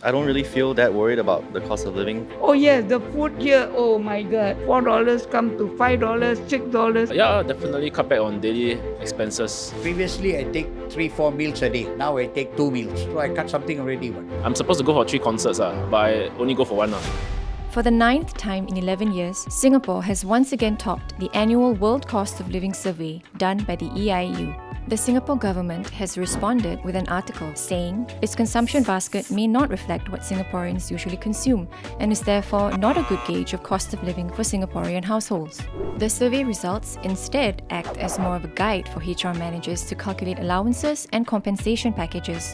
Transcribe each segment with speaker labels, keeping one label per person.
Speaker 1: I don't really feel that worried about the cost of living.
Speaker 2: Oh yes, the food here, oh my God, $4 come to $5, $6.
Speaker 3: Yeah, definitely cut back on daily expenses.
Speaker 4: Previously, I take 3-4 meals a day. Now I take 2 meals. So I cut something already.
Speaker 3: I'm supposed to go for 3 concerts, but I only go for 1.
Speaker 5: For the 9th time in 11 years, Singapore has once again topped the annual World Cost of Living Survey done by the EIU. The Singapore government has responded with an article saying its consumption basket may not reflect what Singaporeans usually consume and is therefore not a good gauge of cost of living for Singaporean households. The survey results instead act as more of a guide for HR managers to calculate allowances and compensation packages.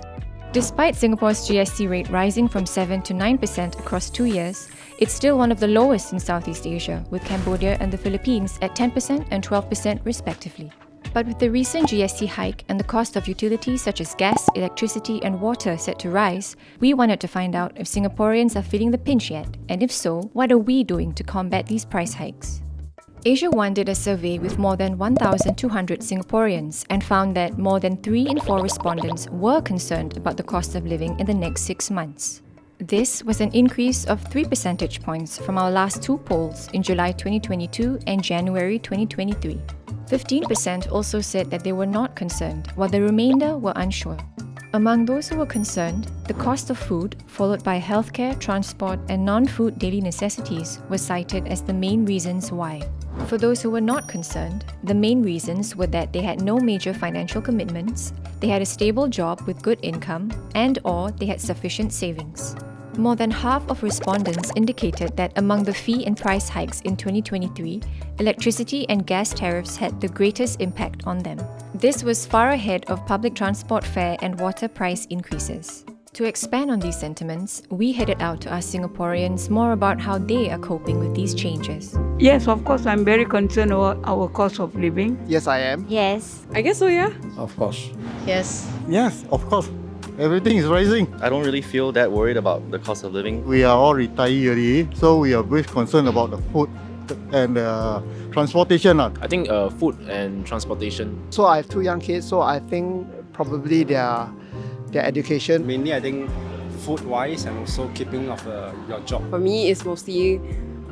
Speaker 5: Despite Singapore's GST rate rising from 7 to 9% across 2 years, it's still one of the lowest in Southeast Asia, with Cambodia and the Philippines at 10% and 12% respectively. But with the recent GST hike and the cost of utilities such as gas, electricity and water set to rise, we wanted to find out if Singaporeans are feeling the pinch yet, and if so, what are we doing to combat these price hikes? AsiaOne did a survey with more than 1,200 Singaporeans and found that more than 3 in 4 respondents were concerned about the cost of living in the next 6 months. This was an increase of 3 percentage points from our last 2 polls in July 2022 and January 2023. 15% also said that they were not concerned, while the remainder were unsure. Among those who were concerned, the cost of food, followed by healthcare, transport, and non-food daily necessities, were cited as the main reasons why. For those who were not concerned, the main reasons were that they had no major financial commitments, they had a stable job with good income, and/or they had sufficient savings. More than half of respondents indicated that among the fee and price hikes in 2023, electricity and gas tariffs had the greatest impact on them. This was far ahead of public transport fare and water price increases. To expand on these sentiments, we headed out to ask Singaporeans more about how they are coping with these changes.
Speaker 2: Yes, of course, I'm very concerned about our cost of living.
Speaker 6: Yes, I am.
Speaker 7: Yes.
Speaker 8: I guess so, yeah.
Speaker 4: Of course.
Speaker 7: Yes.
Speaker 6: Yes, of course. Everything is rising.
Speaker 1: I don't really feel that worried about the cost of living.
Speaker 6: We are all retired already, so we are very concerned about the food and transportation.
Speaker 3: I think food and transportation.
Speaker 9: So I have 2 young kids, so I think probably their education.
Speaker 10: Mainly, I think food-wise and also keeping of your job.
Speaker 8: For me, it's mostly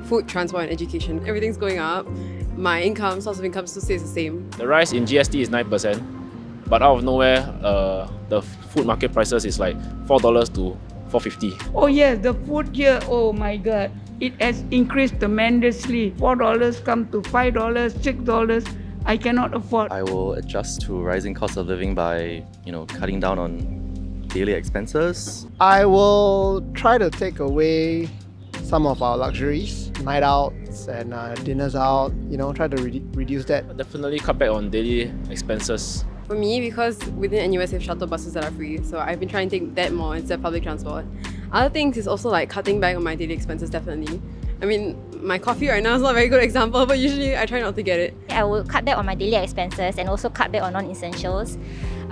Speaker 8: food, transport, and education. Everything's going up. My income, source of income still stays the same.
Speaker 3: The rise in GST is 9%, but out of nowhere, the food market prices is like $4 to $4.50.
Speaker 2: Oh yes, the food here, oh my God, it has increased tremendously. $4 come to $5, $6. I cannot afford.
Speaker 1: I will adjust to rising cost of living by, cutting down on daily expenses.
Speaker 9: I will try to take away some of our luxuries, night outs and dinners out, try to reduce that.
Speaker 3: Definitely cut back on daily expenses.
Speaker 8: For me, because within NUS they have shuttle buses that are free, so I've been trying to take that more instead of public transport. Other things is also like cutting back on my daily expenses, definitely. I mean, my coffee right now is not a very good example, but usually I try not to get it.
Speaker 7: I will cut back on my daily expenses and also cut back on non-essentials.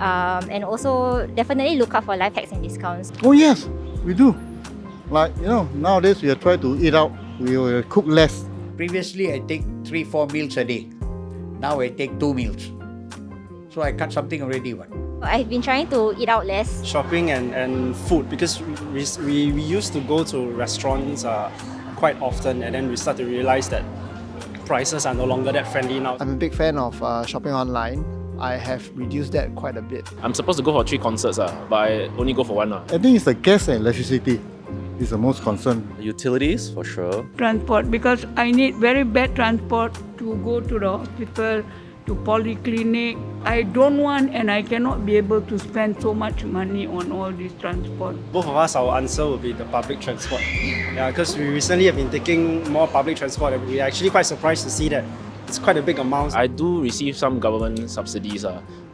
Speaker 7: And also definitely look out for life hacks and discounts.
Speaker 6: Oh yes, we do. Like, nowadays we are trying to eat out. We will cook less.
Speaker 4: Previously, I take 3-4 meals a day. Now I take 2 meals. So I cut something already.
Speaker 7: I've been trying to eat out less.
Speaker 10: Shopping and food, because we used to go to restaurants quite often, and then we start to realize that prices are no longer that friendly now.
Speaker 9: I'm a big fan of shopping online. I have reduced that quite a bit.
Speaker 3: I'm supposed to go for 3 concerts, but I only go for 1.
Speaker 6: I think it's the gas and electricity is the most concern.
Speaker 1: Utilities, for sure.
Speaker 2: Transport, because I need very bad transport to go to the hospital, to polyclinic. I don't want and I cannot be able to spend so much money on all this transport.
Speaker 10: Both of us, our answer will be the public transport. Yeah, because we recently have been taking more public transport, and we're actually quite surprised to see that it's quite a big amount.
Speaker 3: I do receive some government subsidies,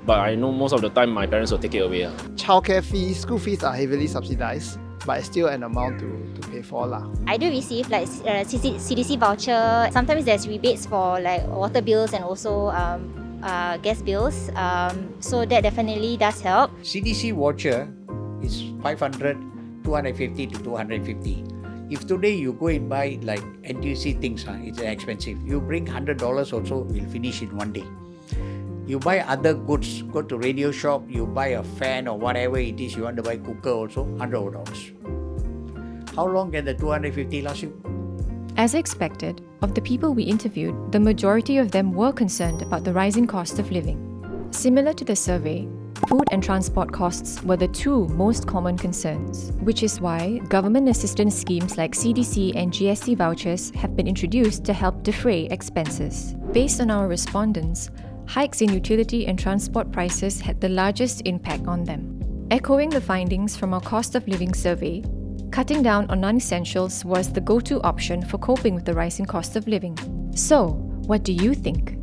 Speaker 3: but I know most of the time my parents will take it away.
Speaker 9: Childcare fees, school fees are heavily subsidized, but it's still an amount to pay for.
Speaker 7: I do receive like CDC voucher. Sometimes there's rebates for like water bills and also gas bills. So that definitely does help.
Speaker 4: CDC voucher is 500, 250 to 250. If today you go and buy like NTUC things, it's expensive. You bring $100 also, will finish in one day. You buy other goods, go to radio shop, you buy a fan or whatever it is you want to buy, cooker also, $100. How long can the 250 last you?
Speaker 5: As expected, of the people we interviewed, the majority of them were concerned about the rising cost of living. Similar to the survey, food and transport costs were the two most common concerns, which is why government assistance schemes like CDC and GST vouchers have been introduced to help defray expenses. Based on our respondents, hikes in utility and transport prices had the largest impact on them. Echoing the findings from our cost of living survey, cutting down on non-essentials was the go-to option for coping with the rising cost of living. So, what do you think?